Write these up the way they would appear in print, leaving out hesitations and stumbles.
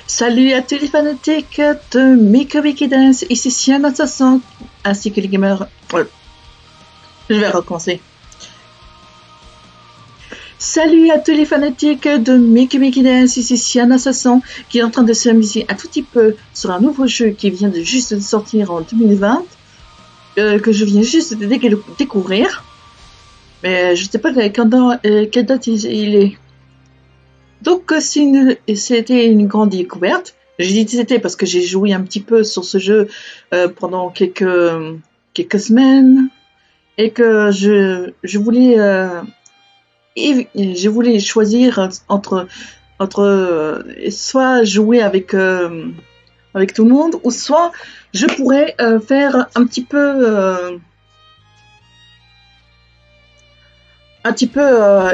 Salut à tous les fanatiques de Mikobiki Dance, ici Sienna Sasson, ainsi que les gamers. Je vais recommencer. Salut à tous les fanatiques de Mikobiki Dance, ici Sienna Sasson, qui est en train de s'amuser un tout petit peu sur un nouveau jeu qui vient de juste de sortir en 2020, que je viens juste de découvrir. Mais je ne sais pas quelle date il est. Donc c'était une grande découverte. J'ai dit c'était parce que j'ai joué un petit peu sur ce jeu pendant quelques semaines et que je voulais choisir entre soit jouer avec tout le monde ou soit je pourrais faire un petit peu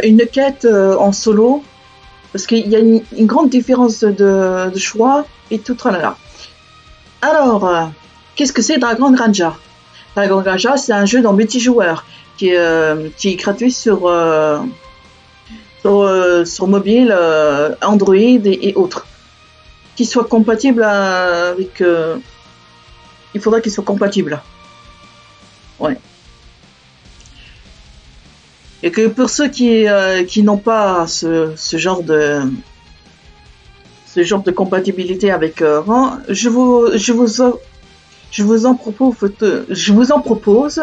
une quête en solo. Parce qu'il y a une grande différence de choix et tout tralala. Alors, qu'est-ce que c'est Dragon Ranger? Dragon Ranger, c'est un jeu dans multijoueur qui est gratuit sur mobile, Android et autres. Qui soit compatible avec... il faudra qu'il soit compatible. Ouais. Et que pour ceux qui n'ont pas ce genre de compatibilité avec RAN, je vous en propose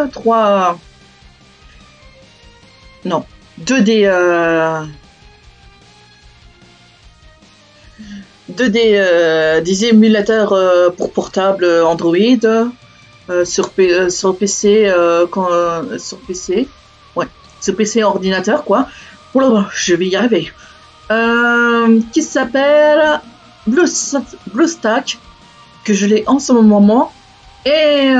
des émulateurs pour portable Android sur PC sur PC ordinateur quoi. Oula, je vais y arriver. Qui s'appelle BlueStack, que je l'ai en ce moment, et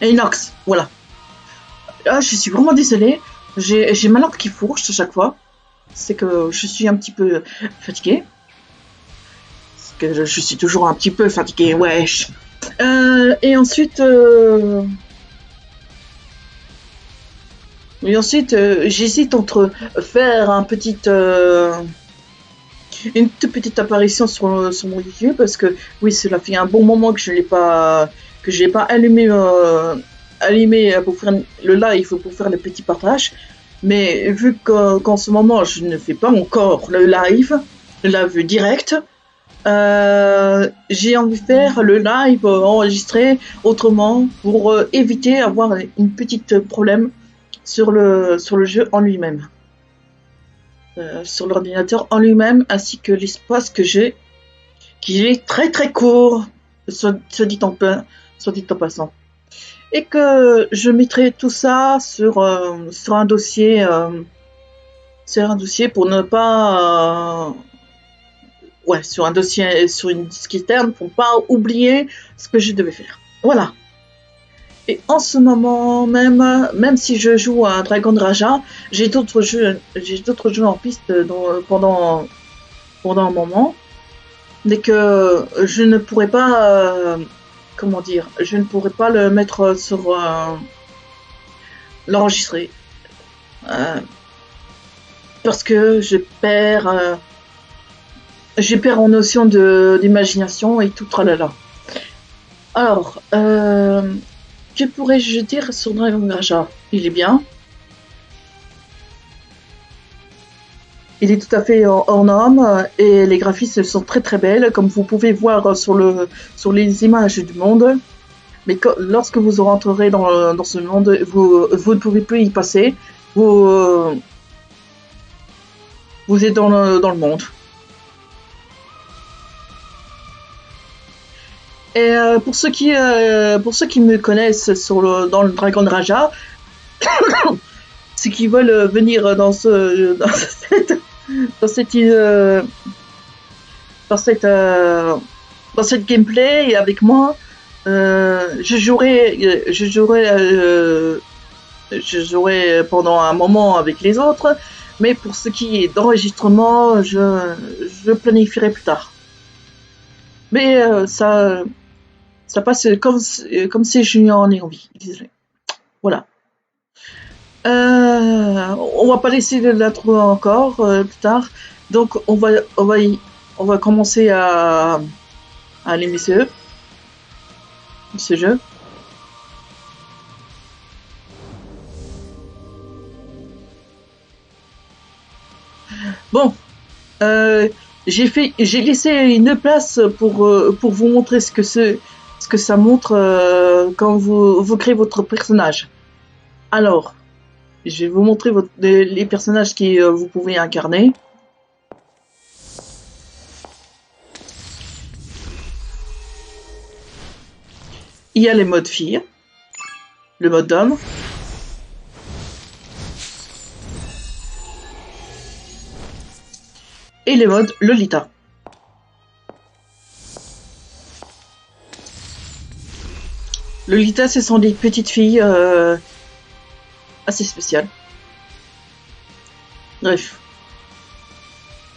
Inox, voilà. Je suis vraiment désolée, j'ai ma langue qui fourche à chaque fois, c'est que je suis un petit peu fatiguée, c'est que je suis toujours un petit peu fatiguée, wesh. Et ensuite... j'hésite entre faire une toute petite apparition sur mon YouTube parce que oui, cela fait un bon moment que je l'ai pas allumé pour faire le live pour faire le petit partage. Mais vu qu'en ce moment je ne fais pas encore le live direct, j'ai envie de faire le live enregistré autrement pour éviter avoir une petite problème sur le jeu en lui-même, sur l'ordinateur en lui-même, ainsi que l'espace que j'ai, qui est très très court, soit dit en passant, et que je mettrai tout ça sur un dossier, pour ne pas, sur un dossier, sur une disque externe, pour pas oublier ce que je devais faire. Voilà. Et en ce moment même si je joue à Dragon Raja, j'ai d'autres jeux en piste pendant un moment, mais que je ne pourrais pas, je ne pourrais pas le mettre sur l'enregistrer, parce que je perds en notion d'imagination et tout tralala. Alors, que pourrais-je dire sur Dragon Raja? Il est bien. Il est tout à fait hors norme et les graphismes sont très très belles, comme vous pouvez voir sur les images du monde. Mais lorsque vous rentrerez dans ce monde, vous ne pouvez plus y passer. Vous êtes dans le monde. Et pour ceux qui me connaissent dans le Dragon Raja, ceux qui veulent venir dans cette gameplay et avec moi, je jouerai pendant un moment avec les autres, mais pour ce qui est d'enregistrement, je planifierai plus tard. Mais ça passe comme si je n'en ai envie. Voilà. on va pas laisser l'intro encore plus tard. Donc on va commencer à animer ce jeu. Bon, j'ai laissé une place pour vous montrer ce que ça montre quand vous créez votre personnage. Alors, je vais vous montrer les personnages que vous pouvez incarner. Il y a les modes filles, le mode homme, et les modes Lolita. Lolita, ce sont des petites filles assez spéciales. Bref.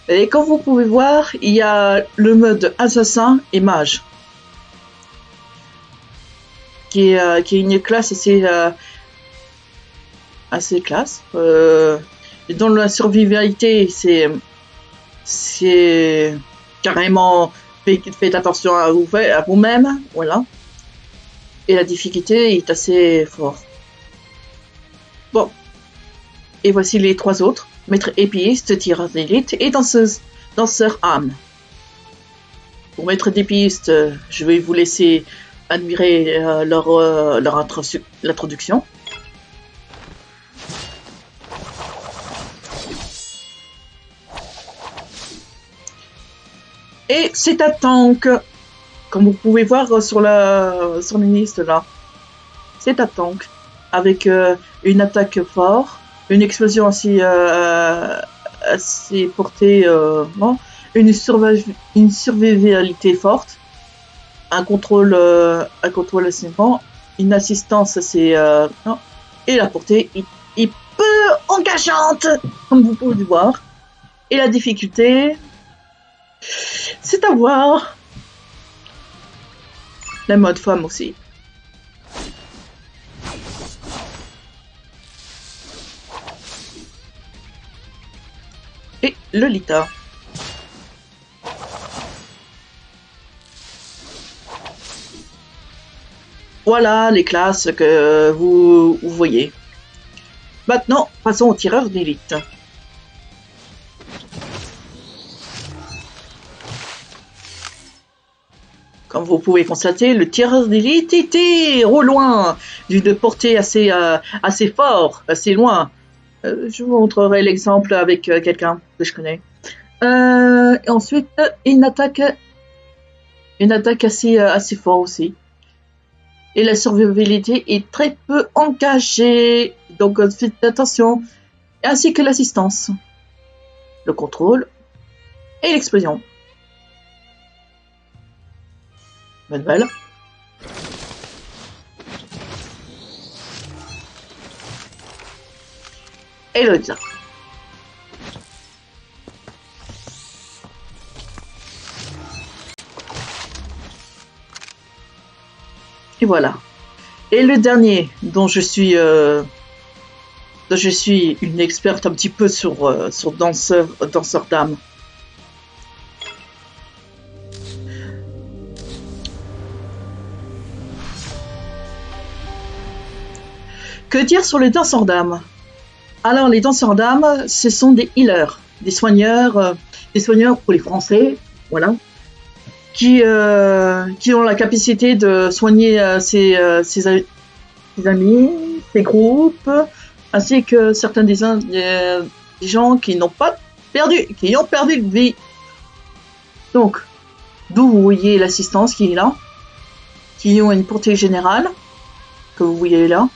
Et comme vous pouvez voir, il y a le mode assassin et mage, qui est une classe assez classe. Dans la survivabilité, c'est carrément faites attention à vous-même, voilà. Et la difficulté est assez forte. Bon, et voici les trois autres: maître épéiste, tireur d'élite et danseur âme. Pour maître d'épéiste, je vais vous laisser admirer l'introduction. Et c'est un tank, comme vous pouvez voir sur la liste là. C'est un tank avec une attaque forte, une explosion assez portée, une survivabilité forte, un contrôle assez bon, une assistance assez et la portée est peu engageante, comme vous pouvez voir. Et la difficulté, c'est à voir. Le mode femme aussi. Et Lolita. Voilà les classes que vous voyez. Maintenant, passons au tireur d'élite. Comme vous pouvez constater, le tireur d'élite était au loin, d'une portée assez fort, assez loin. Je vous montrerai l'exemple avec quelqu'un que je connais. Et ensuite, une attaque assez forte aussi. Et la survivabilité est très peu engagée, donc faites attention, ainsi que l'assistance, le contrôle et l'explosion. Bonne balle. Et le tir. Et voilà. Et le dernier, dont je suis une experte un petit peu sur danseur d'âme. Que dire sur les danseurs d'âme? Alors, les danseurs d'âme, ce sont des healers, des soigneurs pour les Français, voilà, qui ont la capacité de soigner ses amis, ses groupes, ainsi que certains des gens qui ont perdu de vie. Donc, d'où vous voyez l'assistance qui est là, qui ont une portée générale, que vous voyez là,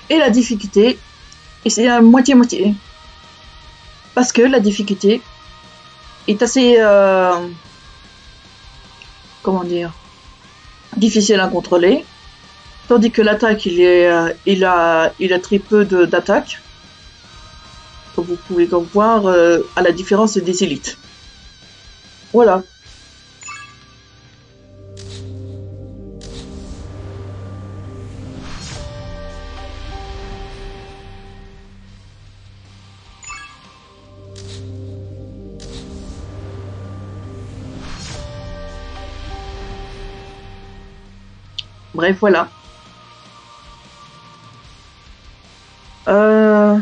et la difficulté, et c'est à moitié-moitié. Parce que la difficulté est assez, difficile à contrôler, tandis que l'attaque, il a très peu d'attaque, comme vous pouvez donc voir, à la différence des élites. Voilà. Bref, voilà. Euh,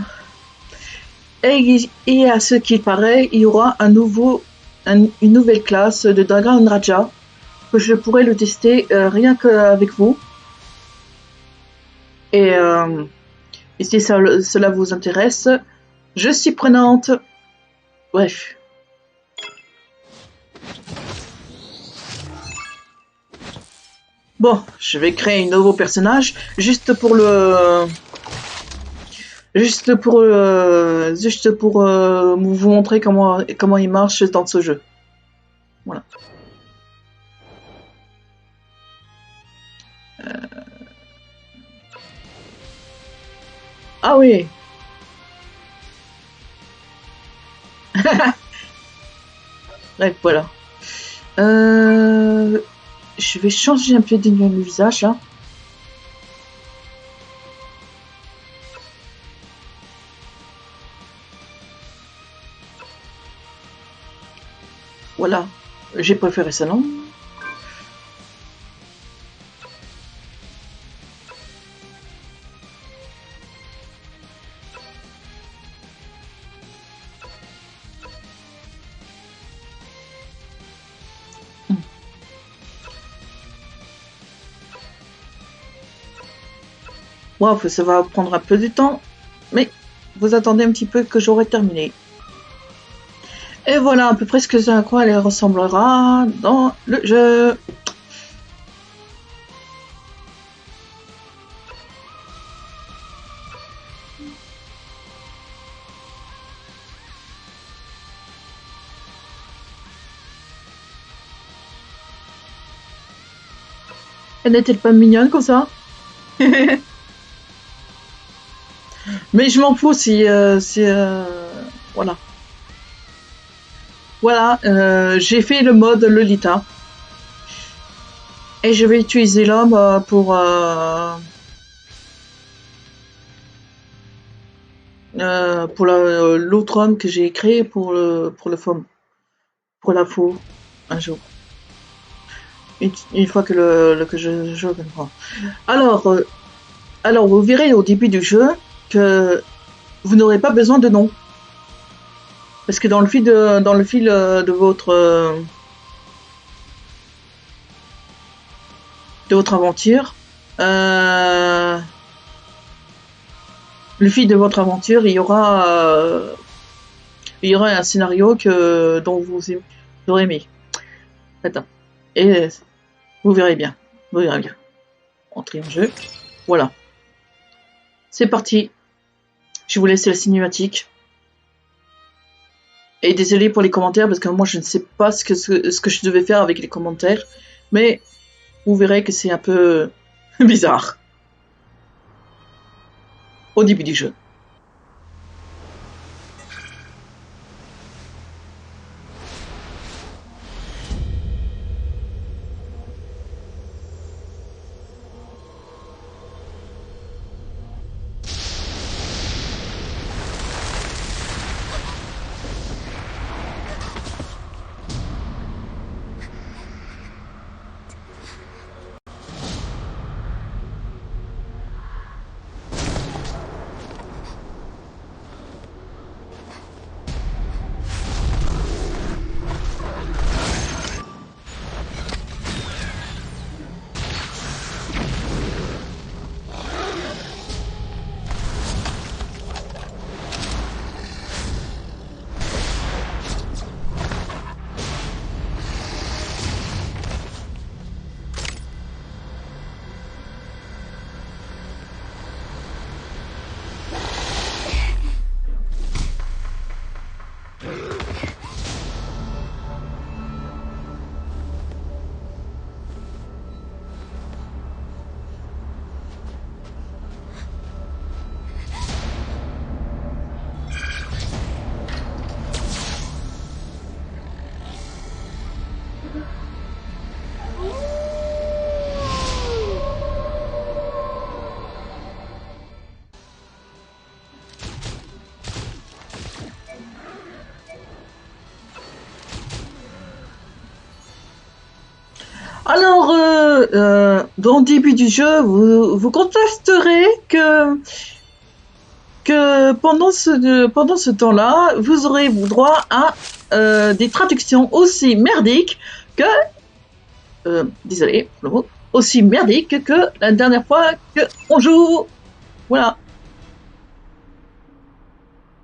et à ce qu'il paraît, il y aura une nouvelle classe de Dragon Raja que je pourrais le tester rien qu'avec vous. Et, et si cela vous intéresse, je suis prenante. Bref. Bon, je vais créer un nouveau personnage juste pour vous montrer comment il marche dans ce jeu. Voilà. Ah oui. Bref, voilà. Je vais changer un peu de visage là. Voilà. J'ai préféré ça, non? Wow, ça va prendre un peu de temps, mais vous attendez un petit peu que j'aurai terminé. Et voilà à peu près à quoi elle ressemblera dans le jeu. Elle n'est-elle pas mignonne comme ça? Mais je m'en fous si voilà. Voilà, j'ai fait le mode Lolita. Et je vais utiliser l'homme pour l'autre homme que j'ai créé pour le femme, pour la faux, un jour. Une fois que je comprends. Alors, alors, vous verrez au début du jeu que vous n'aurez pas besoin de nom. Parce que dans le fil de votre aventure, le fil de votre aventure, il y aura un scénario dont vous aurez aimé. Attends. Et vous verrez bien. Vous verrez bien. Entrez en jeu. Voilà. C'est parti. Je vous laisse la cinématique. Et désolé pour les commentaires parce que moi je ne sais pas ce que je devais faire avec les commentaires. Mais vous verrez que c'est un peu bizarre. Au début du jeu. Alors, dans le début du jeu, vous constaterez que pendant ce temps-là, vous aurez droit à des traductions aussi merdiques que, désolé pour le mot, aussi merdiques que la dernière fois que on joue. Voilà.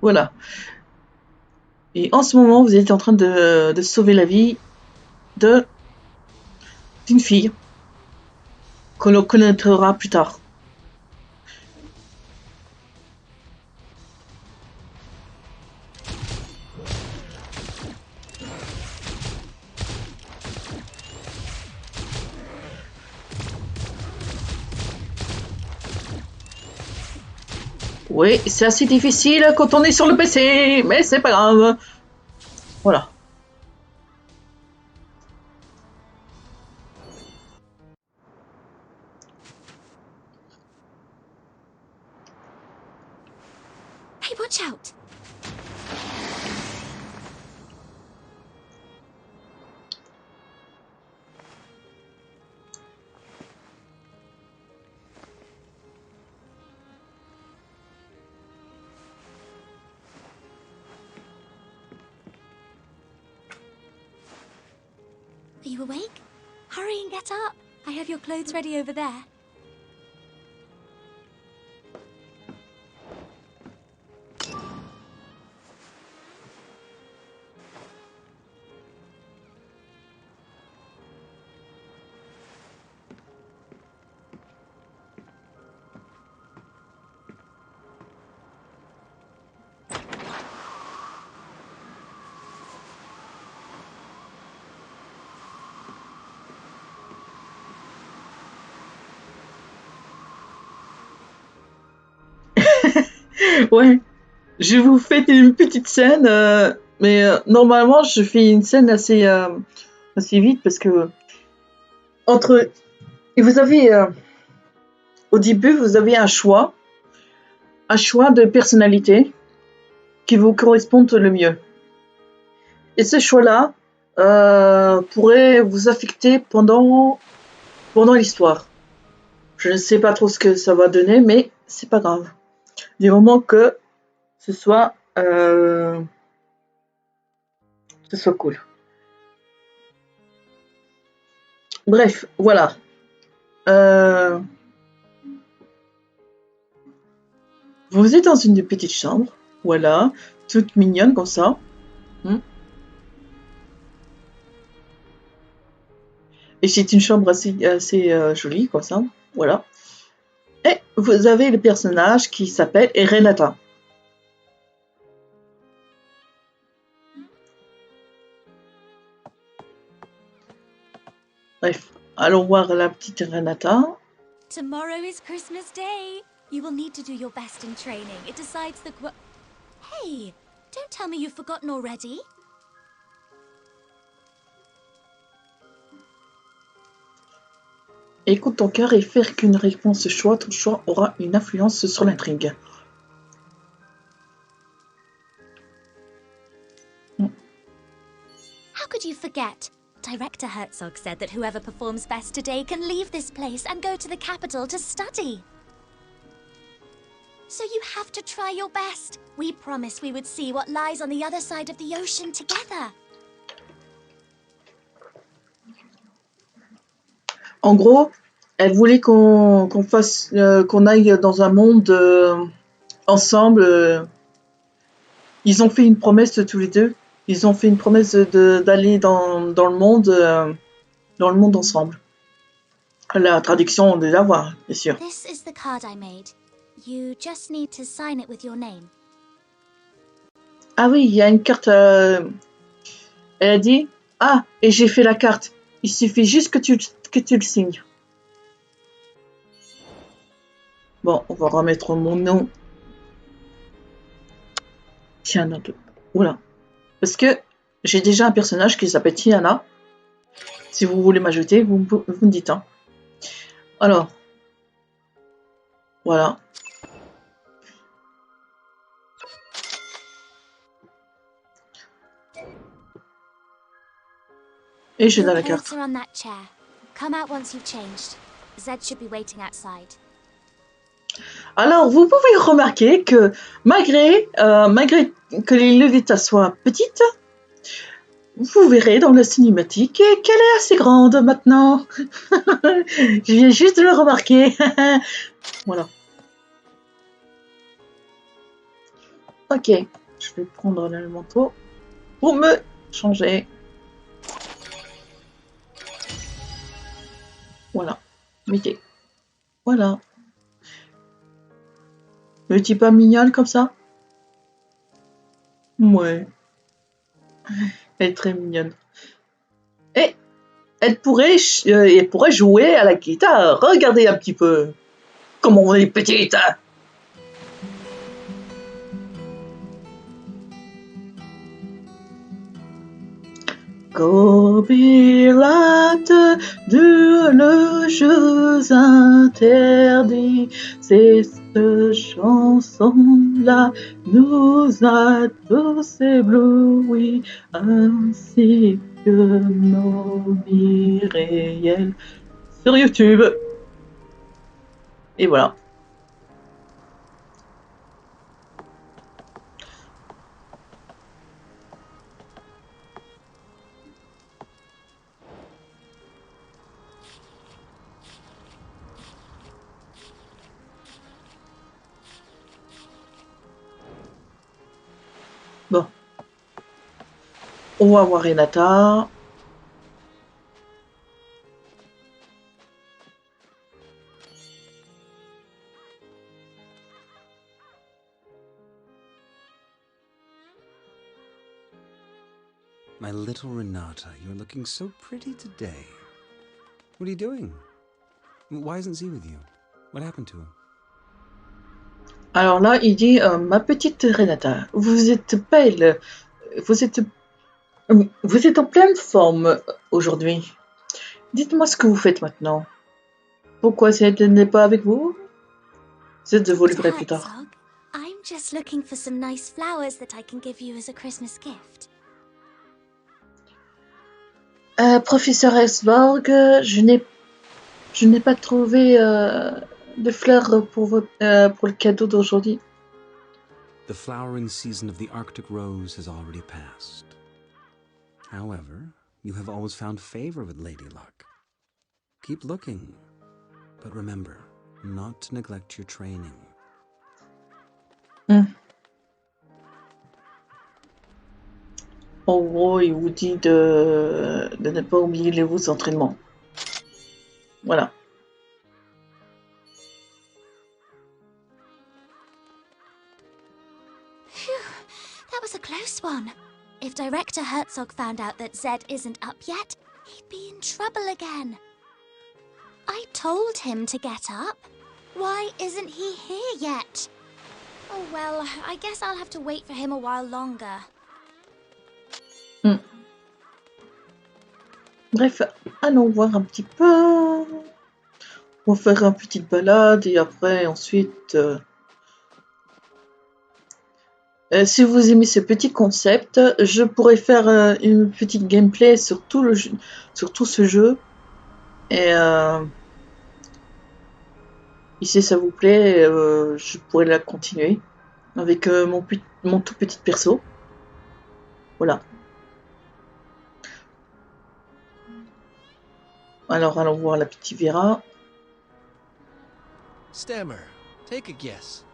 Voilà. Et en ce moment, vous êtes en train de sauver la vie d'une fille que l'on connaîtra plus tard. Oui, c'est assez difficile quand on est sur le PC, mais c'est pas grave. Voilà. Hey, watch out! Are you awake? Hurry and get up. I have your clothes ready over there. Ouais, je vous fais une petite scène, mais normalement je fais une scène assez vite parce que entre et vous avez au début vous avez un choix de personnalité qui vous correspond le mieux. Et ce choix-là pourrait vous affecter pendant l'histoire. Je ne sais pas trop ce que ça va donner, mais c'est pas grave. Du moment que ce soit cool. Bref, voilà. Vous êtes dans une petite chambre, voilà, toute mignonne comme ça. Et c'est une chambre assez jolie comme ça, voilà. Et vous avez le personnage qui s'appelle Renata. Bref, allons voir la petite Renata. Tomorrow is Christmas Day. You will need to do your best in training. It decides the Hey, don't tell me you've forgotten already. Écoute ton cœur et faire qu'une réponse choix, ton choix aura une influence sur l'intrigue. How could you forget? Director Herzog said that whoever performs best today can leave this place and go to the capital to study. So you have to try your best. We promised we would see what lies on the other side of the ocean together. En gros, elle voulait qu'on aille dans un monde ensemble. Ils ont fait une promesse tous les deux. Ils ont fait une promesse d'aller dans le monde ensemble. La traduction, on doit l'avoir, bien sûr. This is the card I made. You just need to sign it with your name. Ah oui, il y a une carte. Elle a dit, ah, et j'ai fait la carte. Il suffit juste que tu le signes. Bon, on va remettre mon nom. Tiana 2. Voilà. Parce que j'ai déjà un personnage qui s'appelle Tiana. Si vous voulez m'ajouter, vous me dites. Hein. Alors. Voilà. Et je donne la carte. Come out once you've changed. Zed should be waiting outside. Alors, vous pouvez remarquer que malgré que les Levita soient petites, vous verrez dans la cinématique qu'elle est assez grande maintenant. Je viens juste de le remarquer. Voilà. Ok, je vais prendre le manteau pour me changer. Voilà. Mettez. Voilà. Me dis pas mignonne comme ça? Ouais. Elle est très mignonne. Et elle pourrait jouer à la guitare. Regardez un petit peu comment on est petite. Copyright de le jeu interdit, c'est cette chanson-là nous a tous éblouis, ainsi que nos vies réelles sur YouTube. Et voilà. Bon. On va voir Renata. My little Renata, you're looking so pretty today. What are you doing? Why isn't Z with you? What happened to him? Alors là, il dit ma petite Renata, vous êtes belle, vous êtes en pleine forme aujourd'hui. Dites-moi ce que vous faites maintenant. Pourquoi Zed n'est pas avec vous? Zed, je vous le ferai plus tard. Herzog, I'm just looking for some nice flowers that I can give you as a Christmas gift. Professeur Herzog, je n'ai pas trouvé de fleurs pour le cadeau d'aujourd'hui. The flowering season of the Arctic rose has already passed. However, you have always found favor with Lady Luck. Keep looking, but remember not to neglect your training. En gros, il vous dit de ne pas oublier vos entraînements. Voilà. Phew, that was a close one. If Director Herzog found out that Zed isn't up yet, he'd be in trouble again. I told him to get up. Why isn't he here yet? Oh well, I guess I'll have to wait for him a while longer. Bref, allons voir un petit peu. On va faire une petite balade et après, ensuite... si vous aimez ce petit concept, je pourrais faire une petite gameplay sur tout ce jeu. Et si ça vous plaît, je pourrais la continuer avec mon tout petit perso. Voilà. Alors, allons voir la petite Vera. Stammer, take a guess.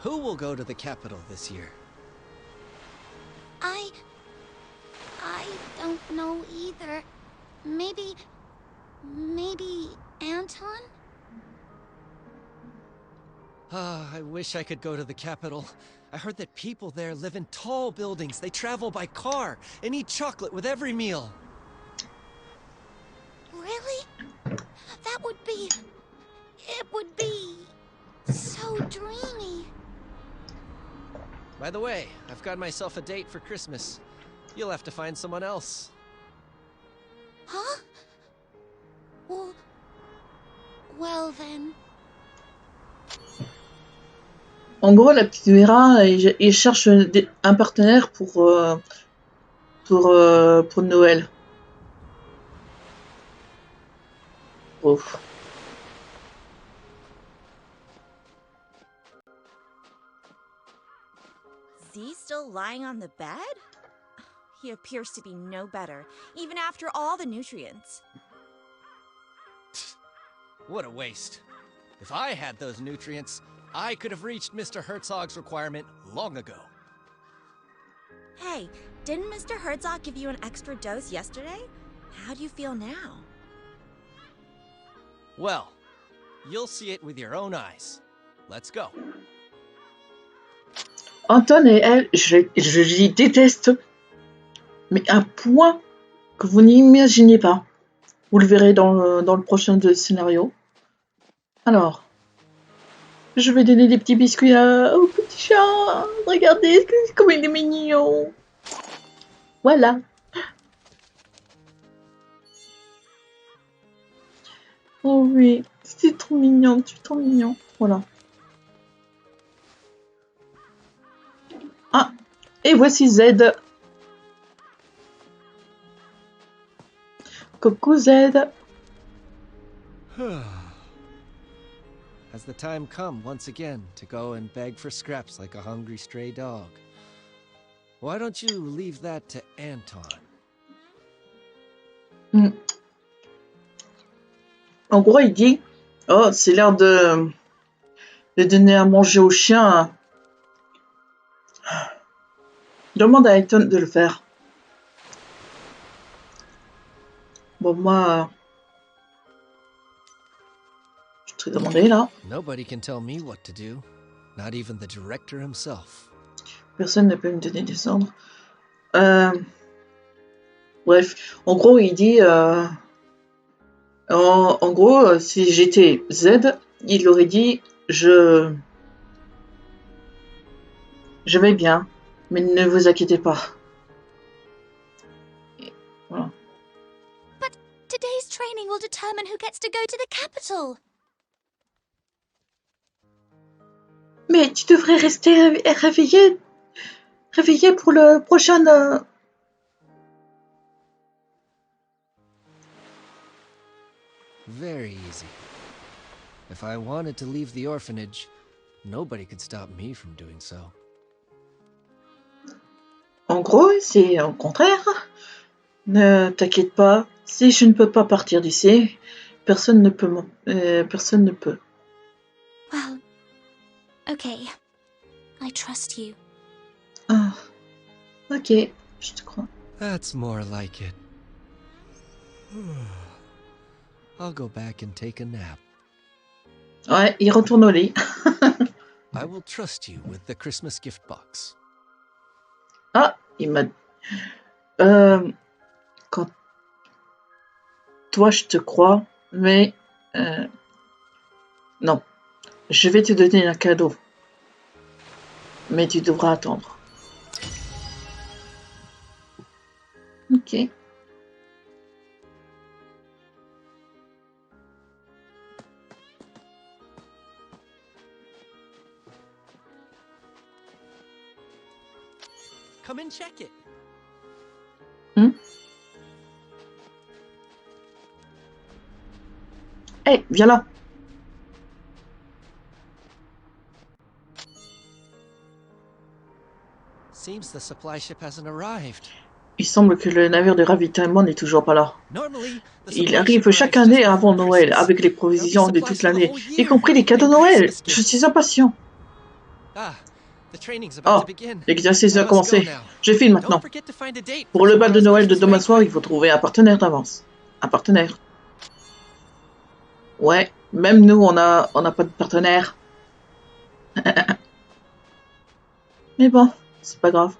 Who will go to the capital this year? I don't know either. Maybe Anton? Ah, I wish I could go to the capital. I heard that people there live in tall buildings. They travel by car and eat chocolate with every meal. Really? That would be... It would be... so dreamy. By the way, I've got myself a date for Christmas. You'll have to find someone else. Huh? Well then... En gros, la petite Vera, il cherche un partenaire pour Noël. trop. Z still lying on the bed? He appears to be no better, even after all the nutrients. What a waste. If I had those nutrients, I could have reached Mr. Herzog's requirement long ago. Hey, didn't Mr. Herzog give you an extra dose yesterday? How do you feel now? Well, you'll see it with your own eyes. Let's go. Anton et elle, je les déteste, mais à un point que vous n'imaginez pas. Vous le verrez dans le prochain scénario. Alors, je vais donner des petits biscuits au petit chat. Regardez comme il est mignon. Voilà. Oh oui, c'est trop mignon, tu es trop mignon. Voilà. Ah, et voici Z. Coucou Z. Has the time come once again to go and beg for scraps like a hungry stray dog? Why don't you leave that to Anton? En gros, il dit, oh, c'est l'heure de donner à manger au chien. Demande à Anton de le faire. Bon, moi, je te demandé là. Nobody can tell me what to do, not even the director himself. Personne ne peut me donner des ordres. Bref, en gros, il dit, en gros, si j'étais Z, il aurait dit, je vais bien, mais ne vous inquiétez pas. Et voilà. But today's training will determine who gets to go to the capital. Mais tu devrais rester réveillé pour le prochain. Very easy. If I wanted to leave the orphanage, nobody could stop me from doing so. En gros, c'est au contraire. Ne t'inquiète pas, si je ne peux pas partir d'ici, personne ne peut. Personne ne peut. Well, okay. I trust you. Ah, ok, je te crois. That's more like it. I'll go back and take a nap. Ouais, il retourne au lit. I will trust you with the Christmas gift box. Ah, il m'a. Quand toi, je te crois, mais non, je vais te donner un cadeau, mais tu devras attendre. Ok. Come and check it. Hey, viens là. Seems the supply ship hasn't arrived. Il semble que le navire de ravitaillement n'est toujours pas là. Normally, the Il supply arrive ship chaque arrives année just avant before Noël, Christmas. avec les There'll be provisions de supplies toute for the l'année, whole y year compris les cadeaux and Noël. Christmas Je gifts. suis impatient. Ah, the training's about Oh, to begin. l'exercice I a must commencé. go now. Je file Don't maintenant. forget to find a date Pour le bal de tomorrow's Noël de Christmas demain soir, banquet. il faut trouver un partenaire d'avance. Un partenaire. Ouais, même nous, on n'a pas de partenaire. Mais bon, c'est pas grave.